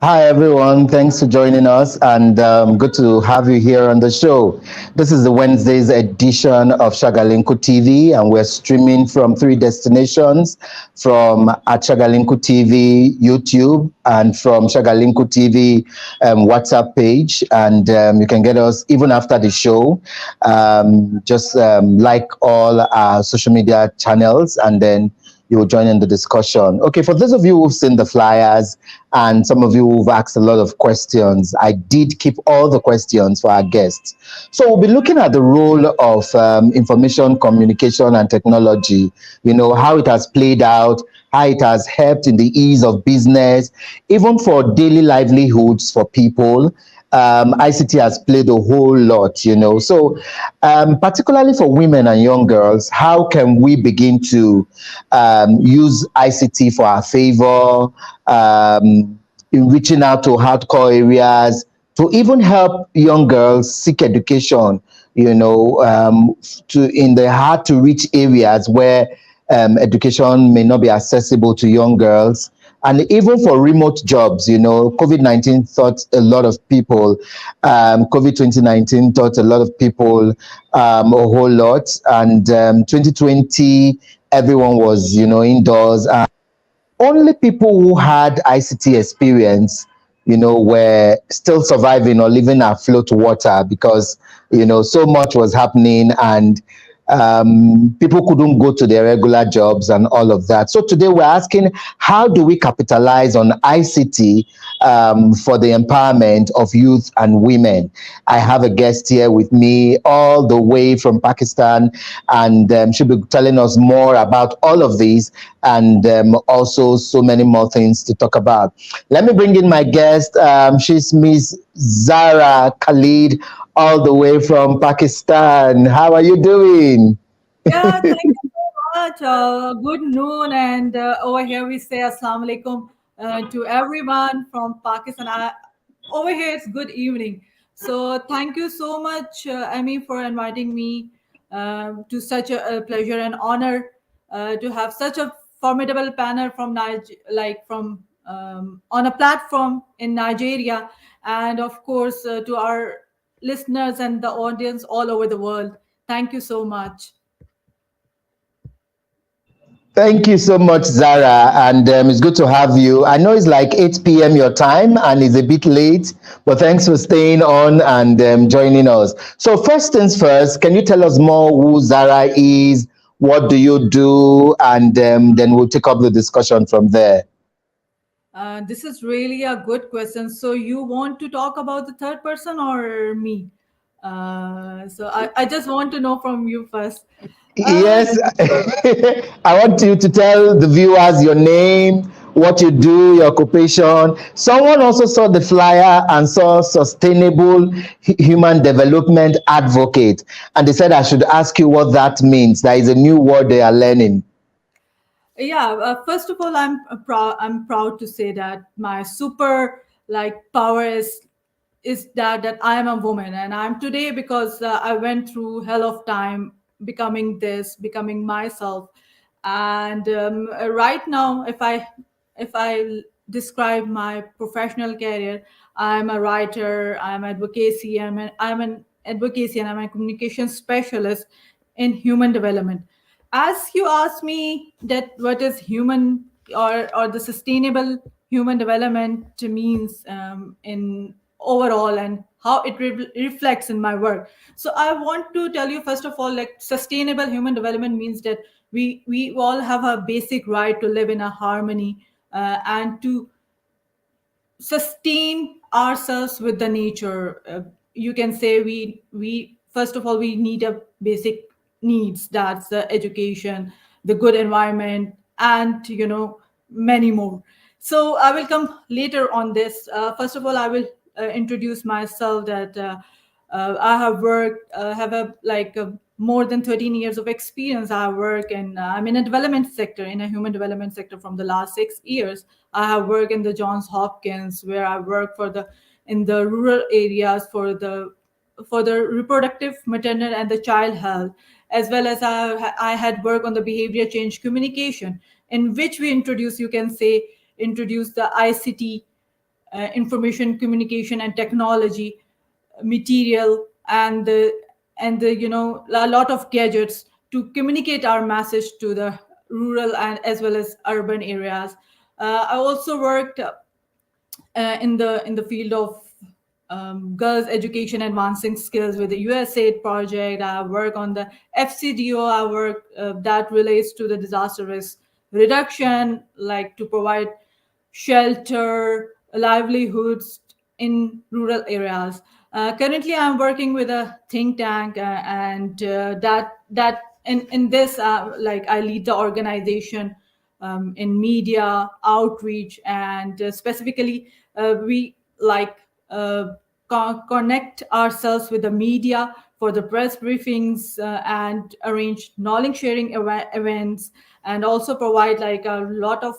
Hi, everyone. Thanks for joining us, and good to have you here on the show. This is the Wednesday's edition of Shagalinku TV, and we're streaming from three destinations from at Shagalinku TV YouTube and from Shagalinku TV WhatsApp page. And you can get us even after the show. Just like all our social media channels, and then you will join in the discussion. Okay, for those of you who've seen the flyers and some of you who've asked a lot of questions, I did keep all the questions for our guests. So we'll be looking at the role of information communication and technology, how it has played out, how it has helped in the ease of business, even for daily livelihoods for people. ICT has played a whole lot, So, particularly for women and young girls, how can we begin to use ICT for our favor, in reaching out to hardcore areas, to even help young girls seek education, to in the hard to reach areas where education may not be accessible to young girls, and even for remote jobs. COVID-19 taught a lot of people, COVID 2019 taught a lot of people a whole lot, and 2020 everyone was indoors, and only people who had ICT experience, were still surviving or living afloat water, because, so much was happening, and people couldn't go to their regular jobs and all of that. So today we're asking, how do we capitalize on ICT for the empowerment of youth and women? I have a guest here with me all the way from Pakistan, and she'll be telling us more about all of these, and also so many more things to talk about. Let me bring in my guest. She's Miss Zahra Khalid, all the way from Pakistan. How are you doing? Yeah, thank you so much. Good noon, and over here we say Assalamu alaikum to everyone from Pakistan. Over here it's good evening. So thank you so much, for inviting me to such a pleasure and honor to have such a formidable panel from from on a platform in Nigeria, and of course to our listeners and the audience all over the world. Thank you so much. Thank you so much, Zara, and it's good to have you. I know it's like 8 p.m. your time, and it's a bit late, but thanks for staying on and joining us. So first things first, can you tell us more who Zara is? What do you do? And then we'll take up the discussion from there. This is really a good question. So you want to talk about the third person or me? So I just want to know from you first. Uh, Yes, I want you to tell the viewers your name, what you do, your occupation. Someone also saw the flyer and saw sustainable human development advocate, and they said I should ask you what that means. That is a new word they are learning. yeah. First of all, proud. I'm proud to say that my super power is that I am a woman, and I'm today because I went through hell of time becoming this, becoming myself, and right now, if I describe my professional career, I'm a writer, I'm an advocacy, and I'm a communication specialist in human development. As you asked me that what is human or the sustainable human development means in overall and how it reflects in my work, so I want to tell you first of all, like, sustainable human development means that we all have a basic right to live in a harmony and to sustain ourselves with the nature. You can say we first of all we need a basic needs, that's the education, the good environment, and many more. So I will come later on this. First of all, I will introduce myself that I have worked, have a more than 13 years of experience. I work and I'm in a development sector, in a human development sector from the last 6 years. I have worked in the Johns Hopkins, where I work for the in the rural areas for the reproductive, maternal, and the child health, as well as I had worked on the behavior change communication, in which we introduce, you can say, introduce the ICT information communication and technology material, and the a lot of gadgets to communicate our message to the rural and as well as urban areas. I also worked in the field of girls education advancing skills with the USAID project. I work on the FCDO. I work that relates to the disaster risk reduction, like to provide shelter, livelihoods in rural areas. Currently, I'm working with a think tank, and that in this, like I lead the organization in media outreach, and specifically, we like connect ourselves with the media for the press briefings, and arrange knowledge sharing events, and also provide like a lot of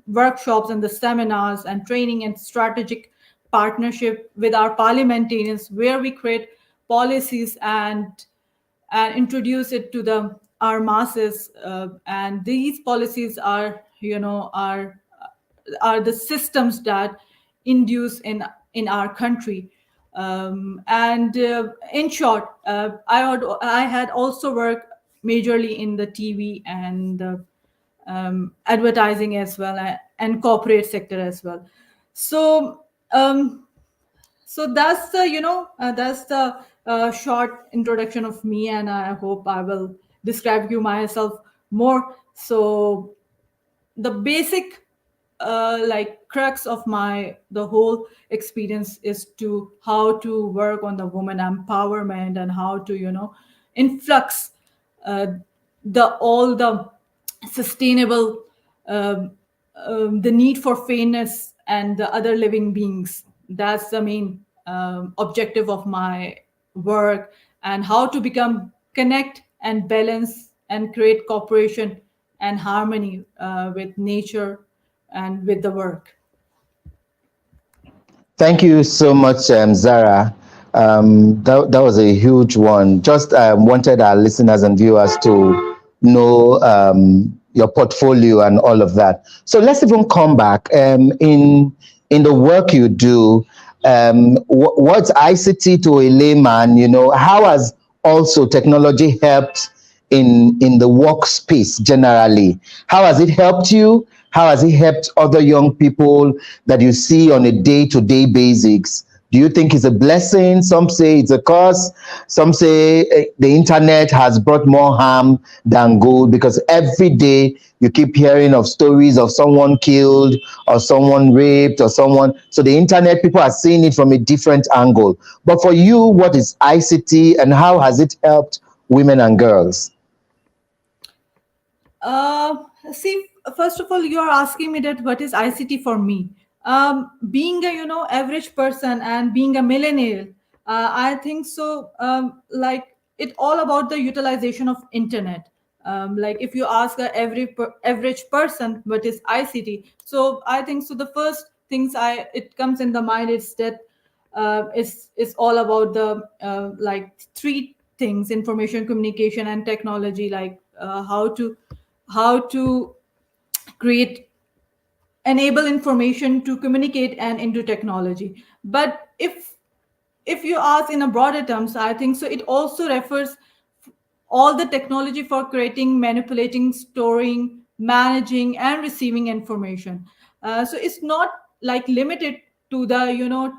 workshops and the seminars and training and strategic partnership with our parliamentarians, where we create policies and introduce it to the our masses, and these policies are are the systems that induce in our country. And in short, I had also worked majorly in the TV and the advertising as well, and corporate sector as well. So that's the short introduction of me, and I hope I will describe you myself more. So the basic like crux of my the whole experience is to how to work on the woman empowerment, and how to influx uh, the all the sustainable the need for fairness and the other living beings. That's the main objective of my work, and how to become connect and balance and create cooperation and harmony with nature and with the work. Thank you so much, Zara. That was a huge one. Just wanted our listeners and viewers to know your portfolio and all of that. So let's even come back in the work you do. What's ICT to a layman? How has also technology helped in the workspace generally? How has it helped you? How has it helped other young people that you see on a day-to-day basis? Do you think it's a blessing? Some say it's a curse. Some say the internet has brought more harm than good, because every day you keep hearing of stories of someone killed or someone raped or someone. So the internet, people are seeing it from a different angle. But for you, what is ICT and how has it helped women and girls? See, first of all, you are asking me that what is ICT for me. Being a average person and being a millennial, I think so. Like it all about the utilization of internet. Like if you ask average person what is ICT, so I think so. The first things it comes in the mind is that is all about the like three things: information, communication, and technology. Like how to create enable information to communicate and into technology. But if you ask in a broader terms, I think so it also refers all the technology for creating, manipulating, storing, managing, and receiving information. So it's not like limited to the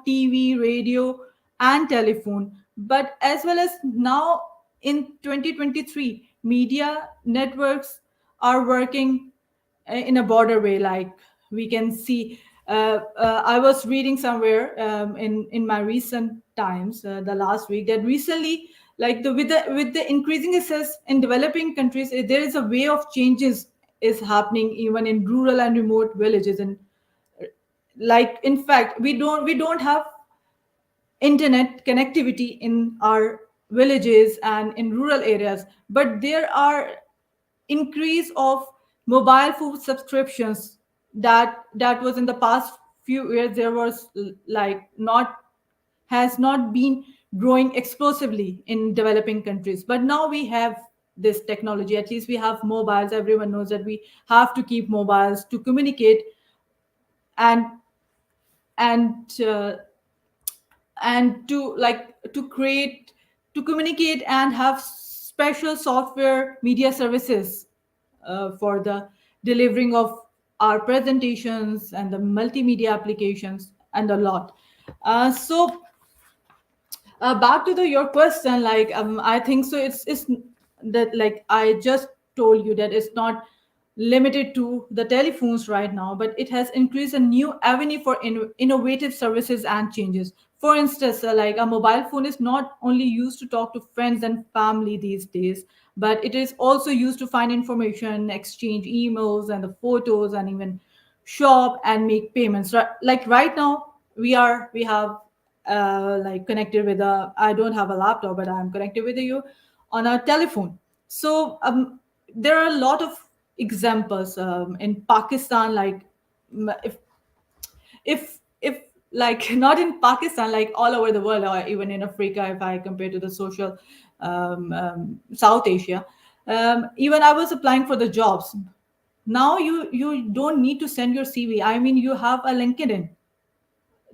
TV, radio, and telephone, but as well as now in 2023, media networks are working in a broader way. Like we can see, I was reading somewhere in my recent times, the last week, that recently, like with the increasing access in developing countries, there is a way of changes is happening even in rural and remote villages. And like in fact, we don't have internet connectivity in our villages and in rural areas, but there are increase of mobile phone subscriptions that was in the past few years. There was like not has not been growing explosively in developing countries, but now we have this technology. At least we have mobiles. Everyone knows that we have to keep mobiles to communicate and and uh, and to to create, to communicate and have special software media services for the delivering of our presentations and the multimedia applications and a lot. So back to the your question, I think so it's that, like I just told you, that it's not limited to the telephones right now, but it has increased a new avenue for innovative services and changes. For instance, like a mobile phone is not only used to talk to friends and family these days, but it is also used to find information, exchange emails and the photos, and even shop and make payments. Like right now we have like connected with a, I don't have a laptop, but I'm connected with you on a telephone. So there are a lot of examples in Pakistan, like if if like not in Pakistan, like all over the world, or even in Africa, if I compare to the social South Asia. Even I was applying for the jobs. Now you don't need to send your CV. I mean, you have a LinkedIn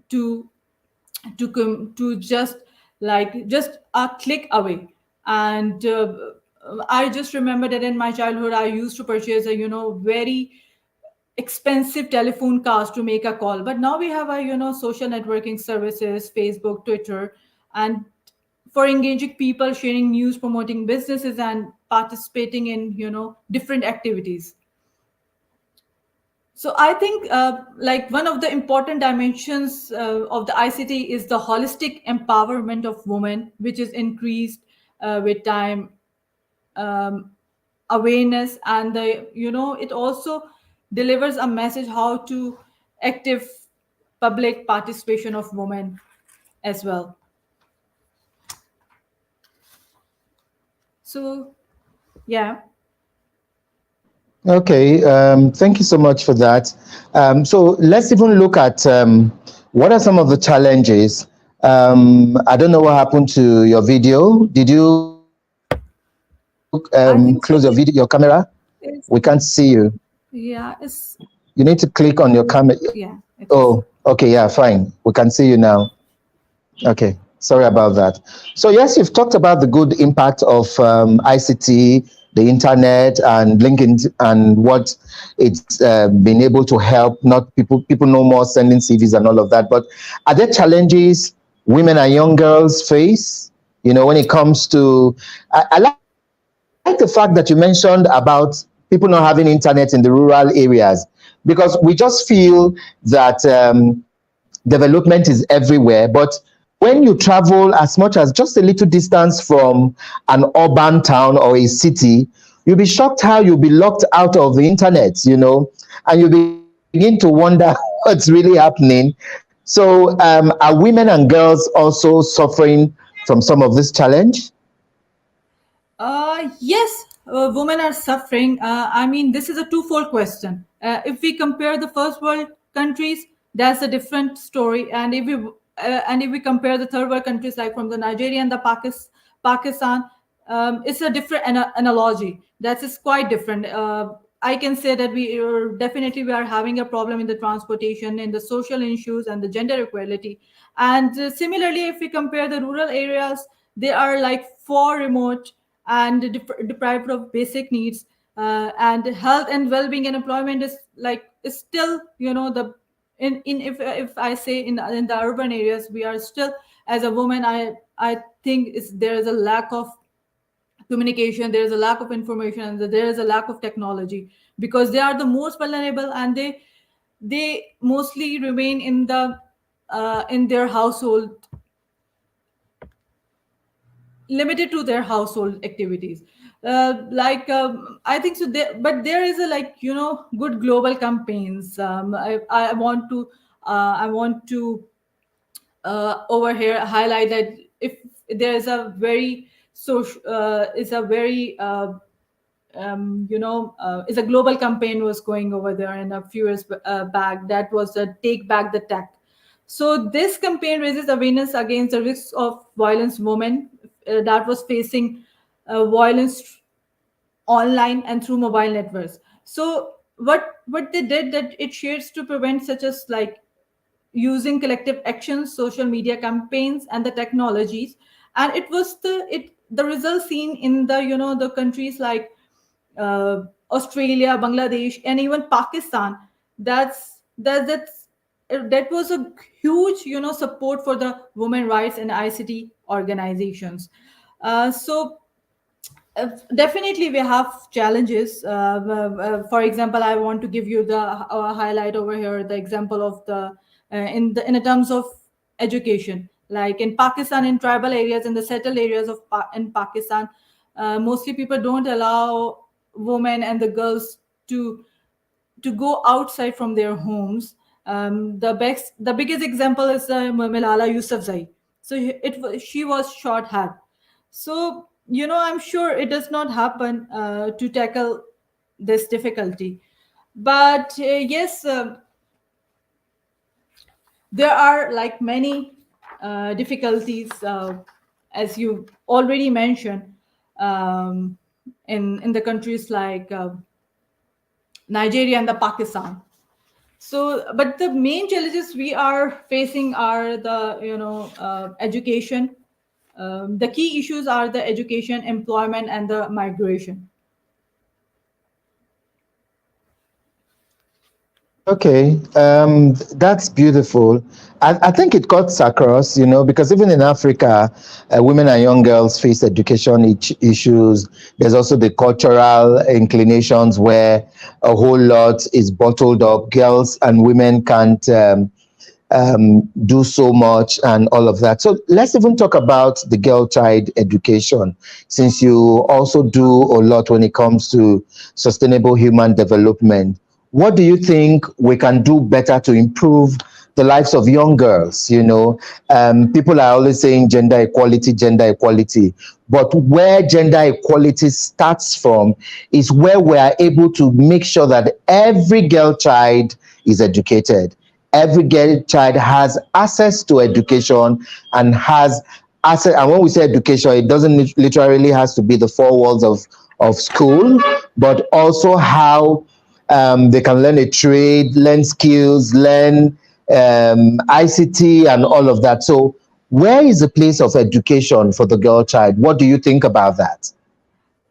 to to just just a click away. And I just remember that in my childhood I used to purchase a very expensive telephone cards to make a call, but now we have a social networking services, Facebook, Twitter, and for engaging people, sharing news, promoting businesses, and participating in different activities. So I think like one of the important dimensions of the ICT is the holistic empowerment of women, which is increased with time, um, awareness, and the it also delivers a message how to active public participation of women as well. So yeah. Okay, thank you so much for that. So let's even look at what are some of the challenges. I don't know what happened to your video. Did you close your I think camera? so. We can't see It's, you. yeah, it's, You need to click on your camera. yeah, it Oh, is. okay, yeah, fine. We can see you now. Okay, sorry about that. So yes, you've talked about the good impact of ICT, the internet, and LinkedIn, and what it's been able to help. Not people know more sending CVs and all of that. But are there challenges women and young girls face? When it comes to, I like the fact that you mentioned about people not having internet in the rural areas, because we just feel that development is everywhere. But when you travel as much as just a little distance from an urban town or a city, you'll be shocked how you'll be locked out of the internet, and you begin to wonder what's really happening. So, are women and girls also suffering from some of this challenge? Yes, women are suffering. I mean, this is a twofold question. If we compare the first world countries, that's a different story, and if we compare the third world countries, like from the Nigeria and the Pakistan, it's a different analogy. That is quite different. I can say that we are having a problem in the transportation, in the social issues, and the gender equality. And similarly, if we compare the rural areas, they are like far remote and deprived of basic needs, and health and well-being and employment is still the in if I say in the urban areas, we are still, as a woman, I think there is a lack of communication, there is a lack of information, and there is a lack of technology, because they are the most vulnerable, and they mostly remain in their household, limited to their household activities. I think so there, but there is a good global campaigns. I want to over here highlight that if there is a very social is a very is a global campaign was going over there in a few years back, that was a take back the tech. So this campaign raises awareness against the risks of violence women that was facing violence online and through mobile networks. So what they did, that it shares to prevent such as like using collective actions, social media campaigns, and the technologies. And it was the result seen in the the countries like uh, Australia, Bangladesh, and even Pakistan. That was a huge support for the women rights and ICT organizations. So definitely we have challenges. For example, I want to give you the highlight over here, the example of the in the terms of education, like in Pakistan, in tribal areas, in the settled areas of in Pakistan, mostly people don't allow women and the girls to go outside from their homes. The biggest example is Malala Yousafzai. So she was short had. So I'm sure it does not happen to tackle this difficulty. But yes, there are like many difficulties, as you already mentioned, um, in the countries like Nigeria and the Pakistan. So, but the main challenges we are facing are the education. The key issues are the education, employment, and the migration. Okay, that's beautiful. I think it cuts across, because even in Africa, women and young girls face education issues. There's also the cultural inclinations where a whole lot is bottled up. Girls and women can't do so much and all of that. So let's even talk about the girl child education, since you also do a lot when it comes to sustainable human development. What do you think we can do better to improve the lives of young girls? People are always saying gender equality, but where gender equality starts from is where we are able to make sure that every girl child is educated. Every girl child has access to education and has access. And when we say education, it doesn't literally has to be the four walls of school, but also how they can learn a trade, learn skills, learn ICT and all of that. So where is the place of education for the girl child? What do you think about that?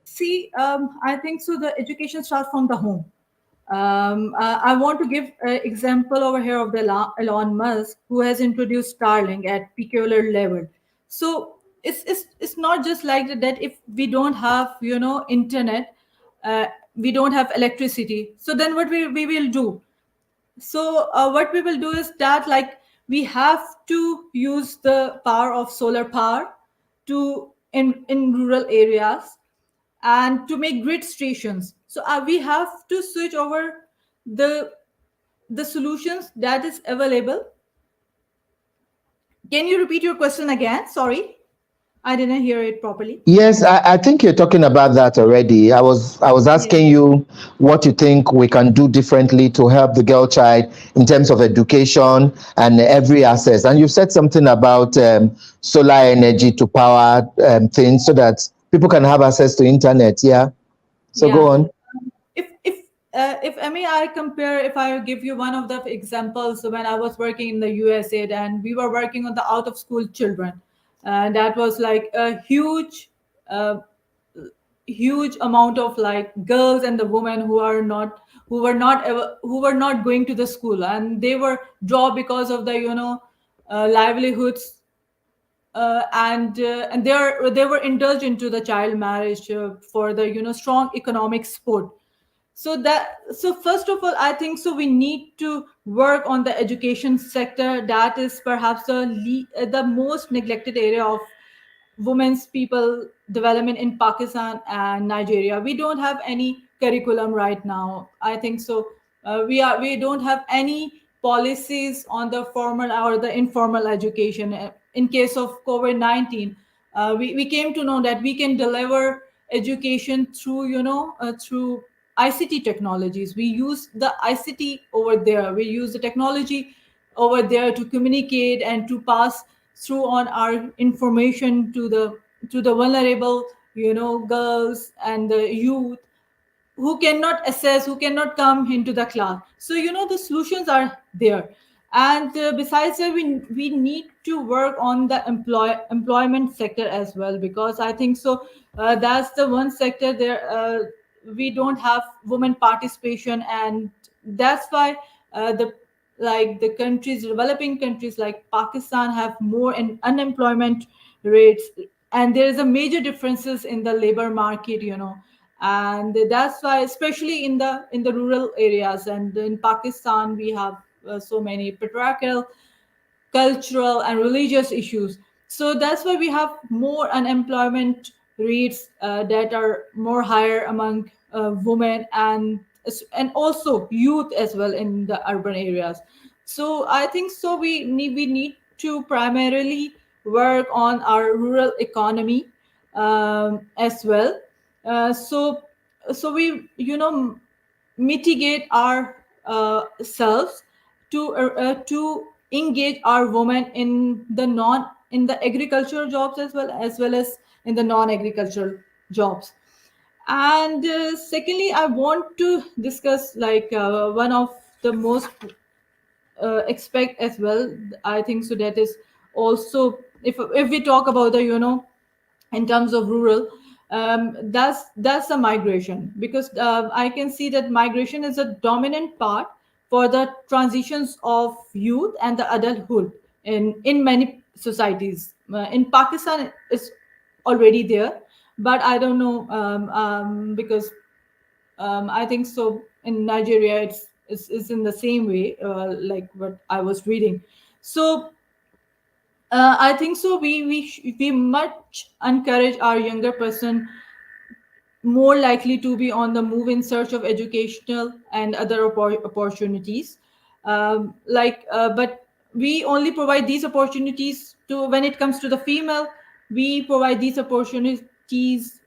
See, I think so. The education starts from the home. I want to give an example over here of the Elon Musk, who has introduced Starlink at peculiar level. So it's not just like that. If we don't have internet, we don't have electricity. So then what we will do? So what we will do is that like we have to use the power of solar power to in rural areas, and to make grid stations. So we have to switch over the the solutions that is available. Can you repeat your question again? Sorry, I didn't hear it properly. Yes, I think you're talking about that already. I was Yeah. asking you what you think we can do differently to help the girl child in terms of education and every access. And you said something about solar energy to power things so that people can have access to internet. Yeah. So go Yeah. on. If I mean, I compare, if I give you one of the examples, when I was working in the USA and we were working on the out of school children, and that was like a uh, huge amount of like girls and the women who were not going to the school, and they were dropped because of the livelihoods, and they were indulged into the child marriage for the strong economic support. So first of all, I think so we need to work on the education sector. That is perhaps the most neglected area of women's people development in Pakistan and Nigeria. We don't have any curriculum right now. I think so. We don't have any policies on the formal or the informal education. In case of COVID-19, we came to know that we can deliver education through through ICT technologies. We use the ICT over there. We use the technology over there to communicate and to pass through on our information to the vulnerable girls and the youth. who cannot assess, who cannot come into the class. So the solutions are there. And besides that, we need to work on the employment sector as well, because I think so that's the one sector there we don't have women participation. And that's why the like the countries, developing countries like Pakistan, have more unemployment rates, and there is a major differences in the labor market, and that's why, especially in the rural areas, and in Pakistan we have so many patriarchal, cultural, and religious issues. So that's why we have more unemployment rates that are more higher among women, and also youth as well in the urban areas. So I think so we need to primarily work on our rural economy as well. So we mitigate our selves to engage our women in the agricultural jobs, as well as in the non agricultural jobs. And secondly, I want to discuss like one of the most expect as well. I think so that is also, if we talk about the in terms of rural, that's the migration, because I can see that migration is a dominant part for the transitions of youth and the adulthood in many societies. In Pakistan it's already there, but I don't know, because I think so in Nigeria it's in the same way, like what I was reading. So I think so. We much encourage our younger person more likely to be on the move in search of educational and other opportunities. But we only provide these opportunities to, when it comes to the female, we provide these opportunities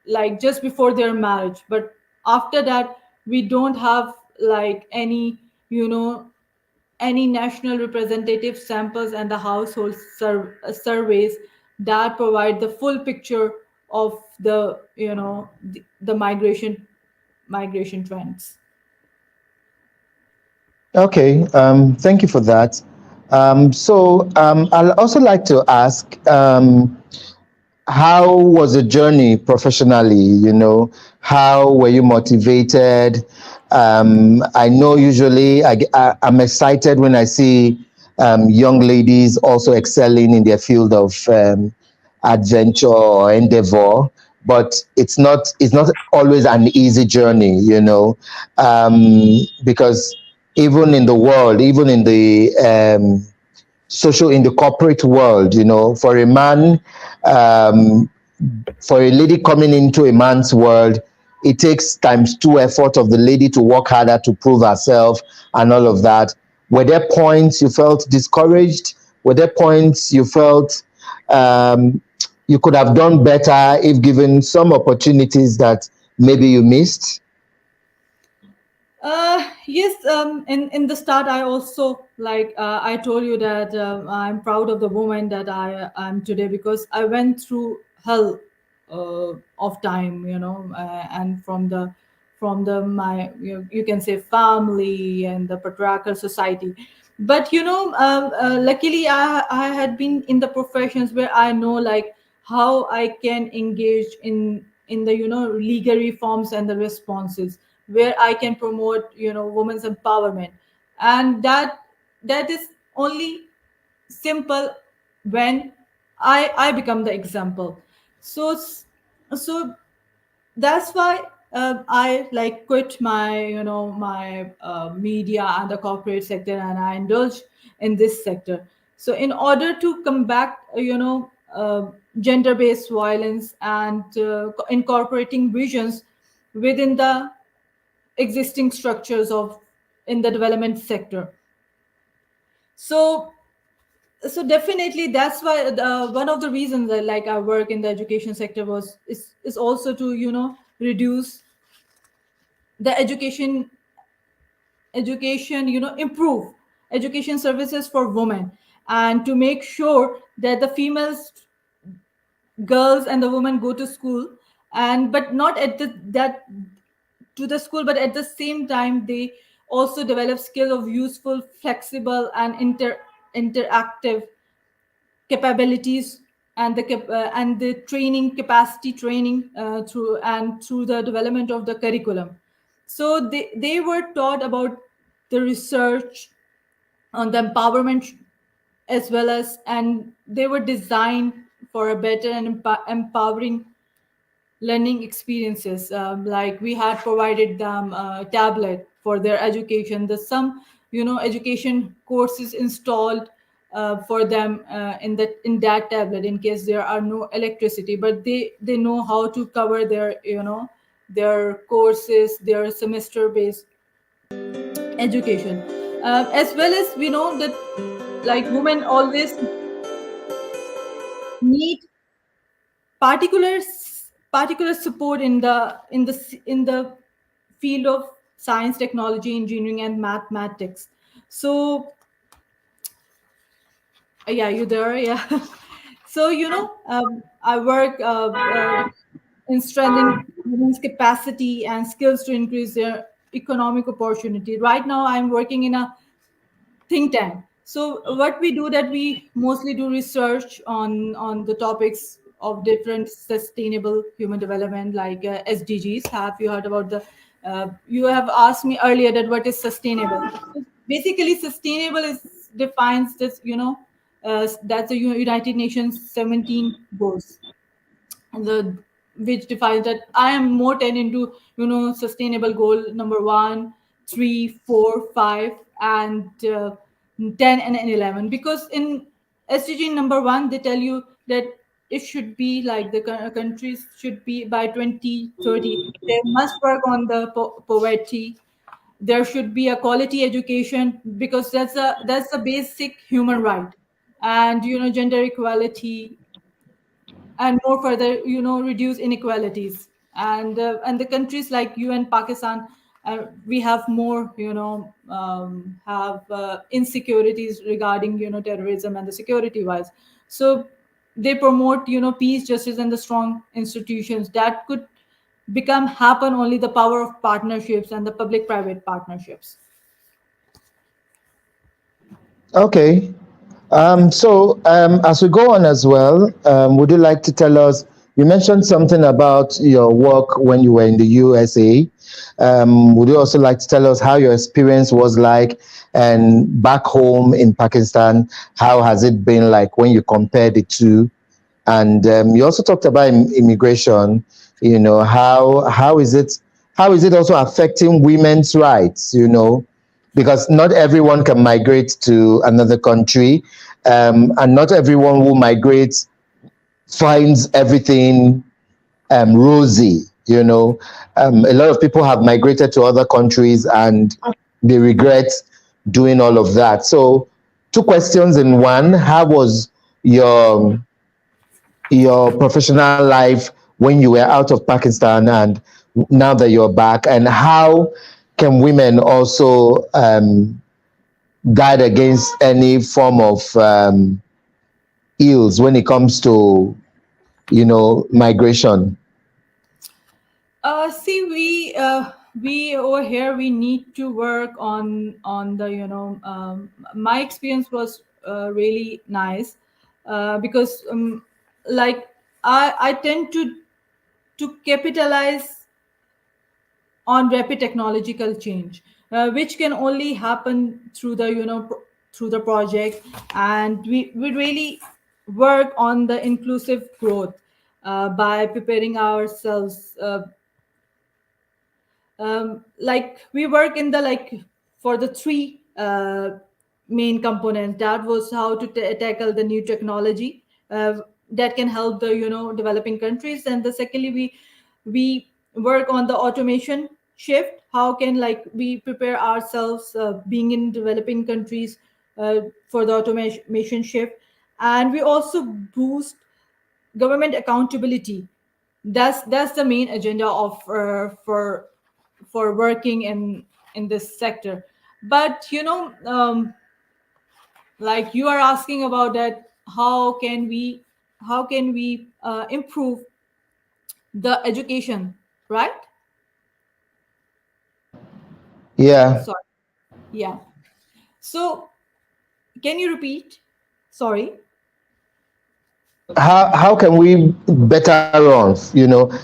like just before their marriage. But after that, we don't have like you know any national representative samples and the household surveys that provide the full picture of the migration trends. Okay, thank you for that. I'd also like to ask, how was the journey professionally? How were you motivated? I know usually I'm excited when I see young ladies also excelling in their field of adventure or endeavor, but it's not always an easy journey, because even in the world, even in the in the corporate world, for a man, um, for a lady coming into a man's world, it takes times two effort of the lady to work harder to prove herself and all of that. Were there points you felt discouraged? Were there points you felt um, you could have done better if given some opportunities that maybe you missed? Yes, in the start, I also like I told you that I'm proud of the woman that I am today, because I went through hell of time, and from the my you can say family and the patriarchal society. But luckily I had been in the professions where I know like how I can engage in the legal reforms and the responses, where I can promote women's empowerment. And that is only simple when I become the example. So s- so that's why I like quit my media and the corporate sector, and I indulge in this sector. So in order to combat gender based violence and incorporating visions within the existing structures of in the development sector. So so definitely that's why one of the reasons that like I work in the education sector is also to reduce the education, improve education services for women, and to make sure that the females, girls and the women go to school, and but not at that to the school, but at the same time they also develop skill of useful, flexible, and interactive capabilities, and and the training capacity training through the development of the curriculum. So they were taught about the research on the empowerment as well as, and they were designed for a better and empowering learning experiences. Like we had provided them a tablet for their education. There's some, education courses installed for them in that tablet in case there are no electricity. But they know how to cover their, their courses, their semester based education, as well as we know that like women always need particular particular support in the field of science, technology, engineering, and mathematics. So yeah, you there? Yeah. So I work in strengthening women's capacity and skills to increase their economic opportunity. Right now, I'm working in a think tank. So what we do, that we mostly do research on the topics of different sustainable human development, like SDGs. Have you heard about the? You have asked me earlier that what is sustainable. So basically, sustainable is defines this. That's the United Nations 17 goals, the which defines that I am more tend into sustainable goal number 1, 3, 4, 5, and 10 and 11, because in SDG number 1 they tell you that it should be like the countries should be by 2030 they must work on the poverty. There should be a quality education, because that's a basic human right, and gender equality, and more further reduce inequalities. And the countries like you and Pakistan, we have more have insecurities regarding terrorism and the security wise. So they promote peace, justice, and the strong institutions that could become happen only the power of partnerships and the public private partnerships. Okay. As we go on as well, would you like to tell us? You mentioned something about your work when you were in the USA. Would you also like to tell us how your experience was like, and back home in Pakistan, how has it been like when you compare the two? And you also talked about immigration. How is it also affecting women's rights? Because not everyone can migrate to another country, and not everyone who migrates finds everything rosy. A lot of people have migrated to other countries and they regret doing all of that. So, two questions in one: how was your your professional life when you were out of Pakistan, and now that you're back, and how can women also guard against any form of ills when it comes to migration? See, we over here we need to work on the my experience was really nice, because like I tend to capitalize on rapid technological change, which can only happen through the through the project, and we really work on the inclusive growth by preparing ourselves. Like we work in the like for the three main components. That was how to tackle the new technology that can help the developing countries. And the secondly, we work on the automation shift. How can like we prepare ourselves being in developing countries for the automation shift. And we also boost government accountability. That's the main agenda of for working in this sector. But like you are asking about that, how can we improve the education, right? Yeah. Sorry. Yeah. So can you repeat? Sorry. How can we better off?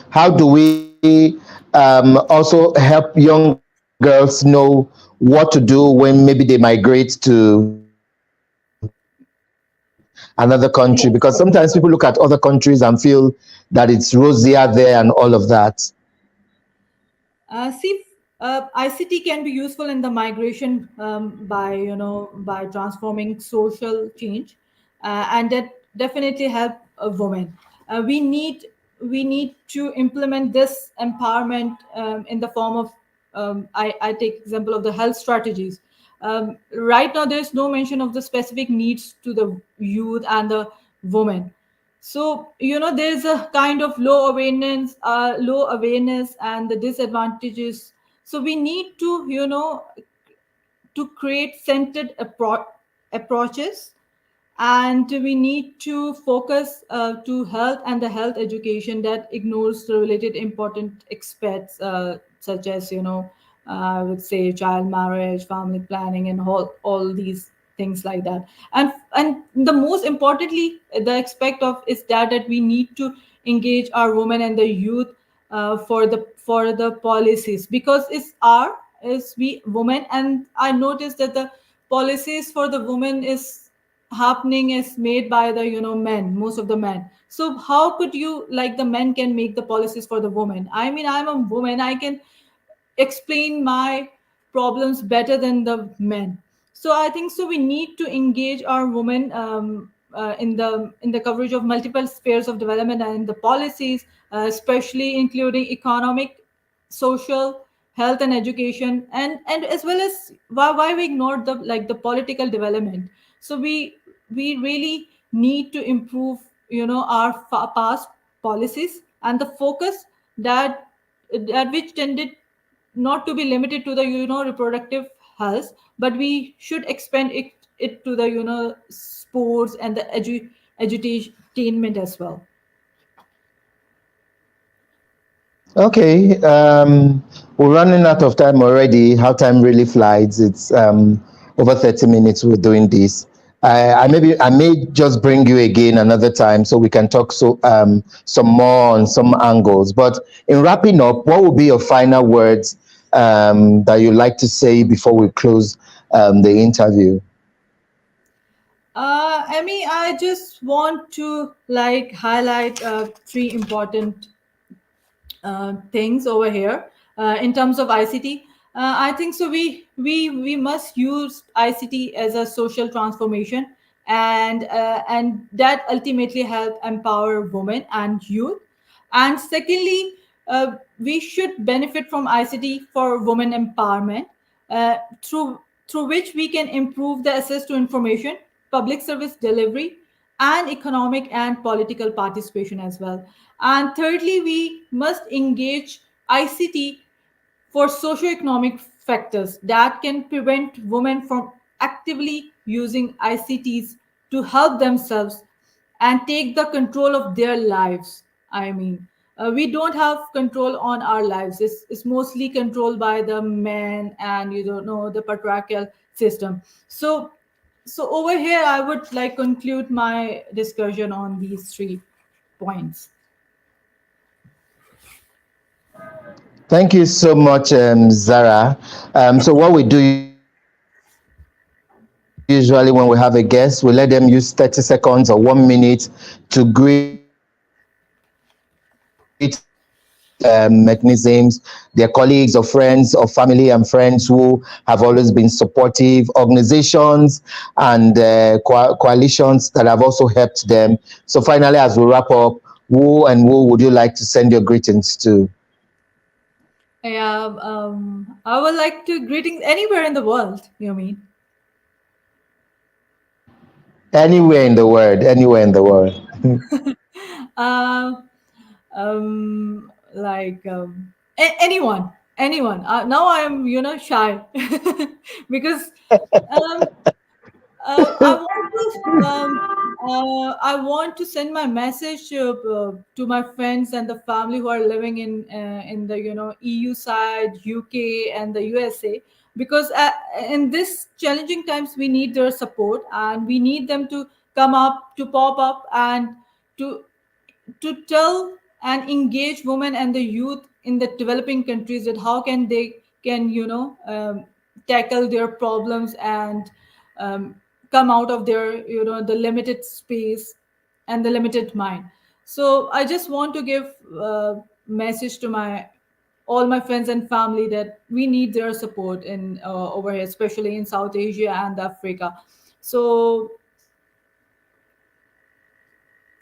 How do we also help young girls know what to do when maybe they migrate to another country? Because sometimes people look at other countries and Yes. feel that it's rosier there and all of that. See, ICT can be useful in the migration by by transforming social change, and that definitely help a woman. We need to implement this empowerment in the form of I take example of the health strategies. Right now, there's no mention of the specific needs to the youth and the women. So there's a kind of low awareness and the disadvantages. So we need to create centered approaches, and we need to focus to health and the health education that ignores the related important aspects, such as I would say child marriage, family planning, and all these things like that. And the most importantly, the aspect of is that we need to engage our women and the youth for the policies, because it's our is we women. And I noticed that the policies for the women is happening is made by the men, most of the men. So how could you, like, the men can make the policies for the woman? I mean, I'm a woman, I can explain my problems better than the men. So I think so we need to engage our women in the coverage of multiple spheres of development and the policies, especially including economic, social, health, and education, and as well as why we ignored the like the political development. So we really need to improve our past policies and the focus that which tended not to be limited to the reproductive health, but we should expand it to the sports and the edutainment as well. Okay, we're running out of time already. How time really flies. It's over 30 minutes we're doing this. I may just bring you again another time so we can talk some more on some angles. But in wrapping up, what would be your final words that you'd like to say before we close the interview? I mean, I just want to like highlight three important things over here in terms of ICT. I think so. We must use ICT as a social transformation, and that ultimately help empower women and youth. And secondly, we should benefit from ICT for women empowerment, through which we can improve the access to information, public service delivery, and economic and political participation as well. And thirdly, we must engage ICT for socioeconomic factors that can prevent women from actively using ICTs to help themselves and take the control of their lives. I mean, we don't have control on our lives. It's mostly controlled by the men and the patriarchal system. So over here, I would like conclude my discussion on these 3 points. Thank you so much, Zara. So what we do usually when we have a guest, we let them use 30 seconds or 1 minute to greet everybody and explain mechanisms, their colleagues or friends or family and friends who have always been supportive, organizations and coalitions that have also helped them. So finally, as we wrap up, who would you like to send your greetings to? Yeah, I would like to greetings anywhere in the world. You mean? Anywhere in the world, anywhere in the world. Uh, like anyone. Now I am shy because um, I want to send my message to my friends and the family who are living in the EU side, UK, and the USA. because in this challenging times we need their support, and we need them to come up, to pop up, and to tell and engage women and the youth in the developing countries, that how can they can tackle their problems, and um, come out of their the limited space and the limited mind. So I just want to give a message to my all my friends and family that we need their support in over here, especially in South Asia and Africa. So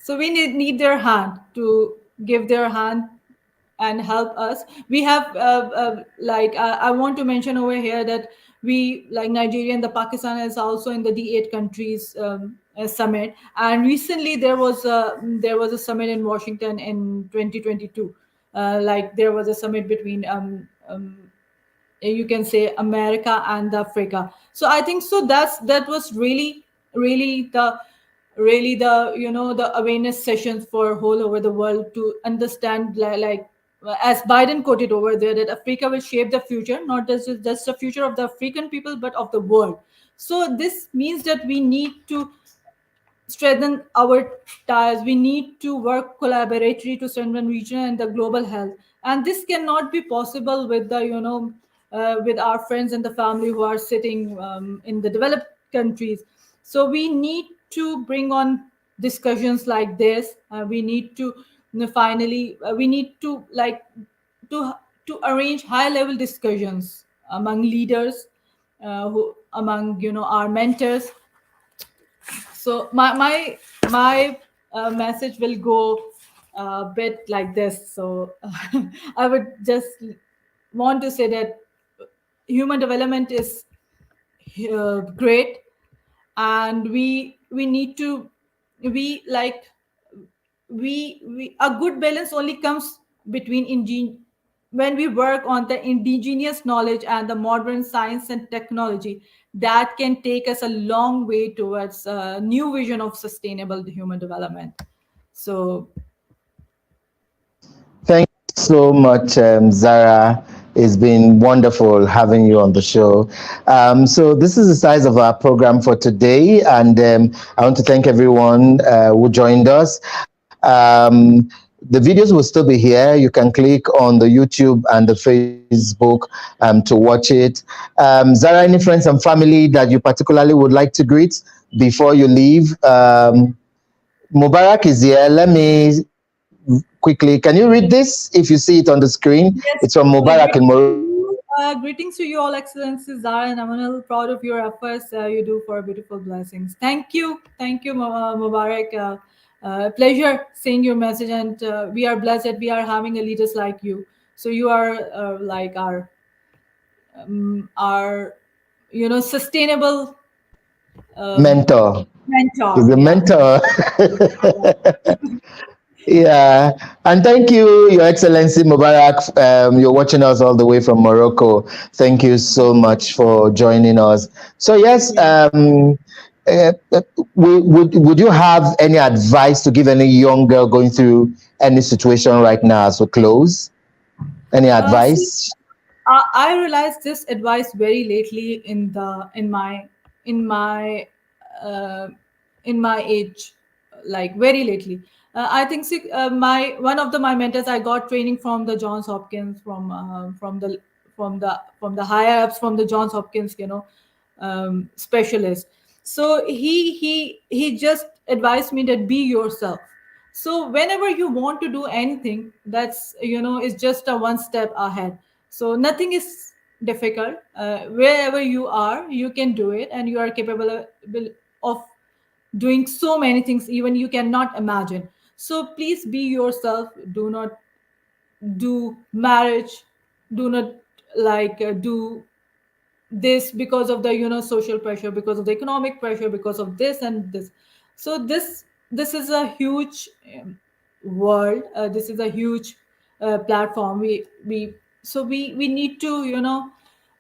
we need their hand, to give their hand and help us. We have I want to mention over here that we, like Nigeria and the Pakistan, is also in the D8 countries summit. And recently there was a summit in Washington in 2022. Like there was a summit between you can say America and Africa. So I think so that was really the the awareness sessions for whole over the world, to understand as Biden quoted over there, that Africa will shape the future, not just the future of the African people, but of the world. So this means that we need to strengthen our ties. We need to work collaboratively to strengthen regional and the global health. And this cannot be possible with the with our friends and the family who are sitting in the developed countries. So we need to bring on discussions like this. We need to finally we need to to arrange high level discussions among leaders, who among our mentors. So my message will go a bit like this. So I would just want to say that human development is great, and we need to we like we a good balance only comes between when we work on the indigenous knowledge and the modern science and technology, that can take us a long way towards a new vision of sustainable human development. So Thank you so much, Zara. It's been wonderful having you on the show. So this is the size of our program for today, and I want to thank everyone who joined us. The videos will still be here. You can click on the YouTube and the Facebook to watch it. Zara, any friends and family that you particularly would like to greet before you leave? Mubarak is here. Let me quickly. Can you read this if you see it on the screen? It's yes, from Mubarak in Morocco. greetings to you all, Excellencies Zara, and I'm a little proud of your efforts you do for beautiful blessings. Thank you, Mubarak. Pleasure seeing your message, and we are blessed that we are having a leaders like you. So you are like our sustainable um, Mentor. He's mentor. a Yeah. mentor. Yeah, and thank you, Your Excellency Mubarak. You're watching us all the way from Morocco. Thank you so much for joining us. So yes, Yeah. uh, would you have any advice to give any young girl going through any situation right now as we close? Any See, advice? I realized this advice very lately in the in my uh, in my age, like very lately. I think my one of my mentors, I got training from the Johns Hopkins, from the higher ups from the Johns Hopkins, specialist. So he just advised me that be yourself. So whenever you want to do anything, that's is just a one step ahead. So nothing is difficult. Wherever you are, you can do it, and you are capable of doing so many things even you cannot imagine. So please be yourself. Do not do marriage. Do not do this because of the social pressure, because of the economic pressure, because of this and this. So this is a huge world. This is a huge platform. We need to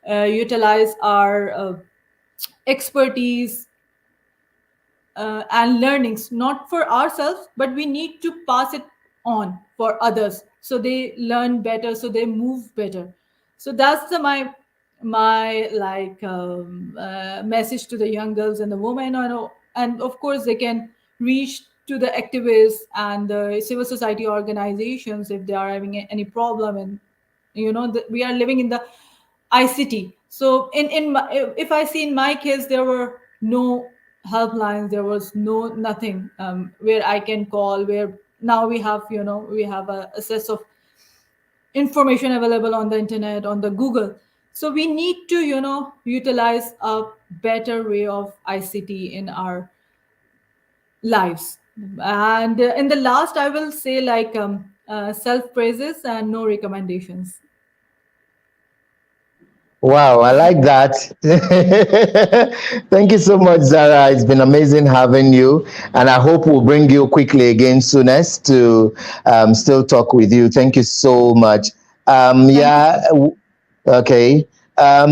utilize our expertise and learnings, not for ourselves, but we need to pass it on for others, so they learn better, so they move better. So that's my my message to the young girls and the women, and of course they can reach to the activists and the civil society organizations if they are having any problem. And we are living in the ICT. So if I see in my case, there were no helplines, there was no nothing where I can call. Where now we have a access of information available on the internet, on the Google. So we need to utilize a better way of ICT in our lives. And in the last, I will say self praises and no recommendations. Wow, I like that. Thank you so much, Zara. It's been amazing having you, and I hope we'll bring you quickly again soonest to still talk with you. Thank you so much. Thank you. Okay. I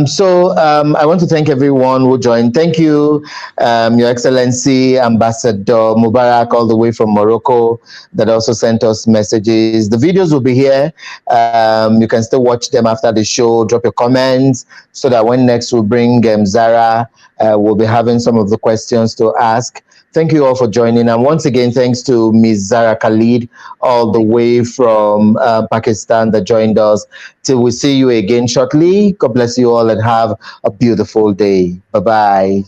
want to thank everyone who joined. Thank you, Your Excellency Ambassador Mubarak, all the way from Morocco, that also sent us messages. The videos will be here. You can still watch them after the show. Drop your comments so that when next we bring Zara, we'll be having some of the questions to ask. Thank you all for joining. And once again, thanks to Ms. Zahra Khalid, all the Thank you. way from Pakistan, that joined us. Till we see you again shortly. God bless you all and have a beautiful day. Bye bye.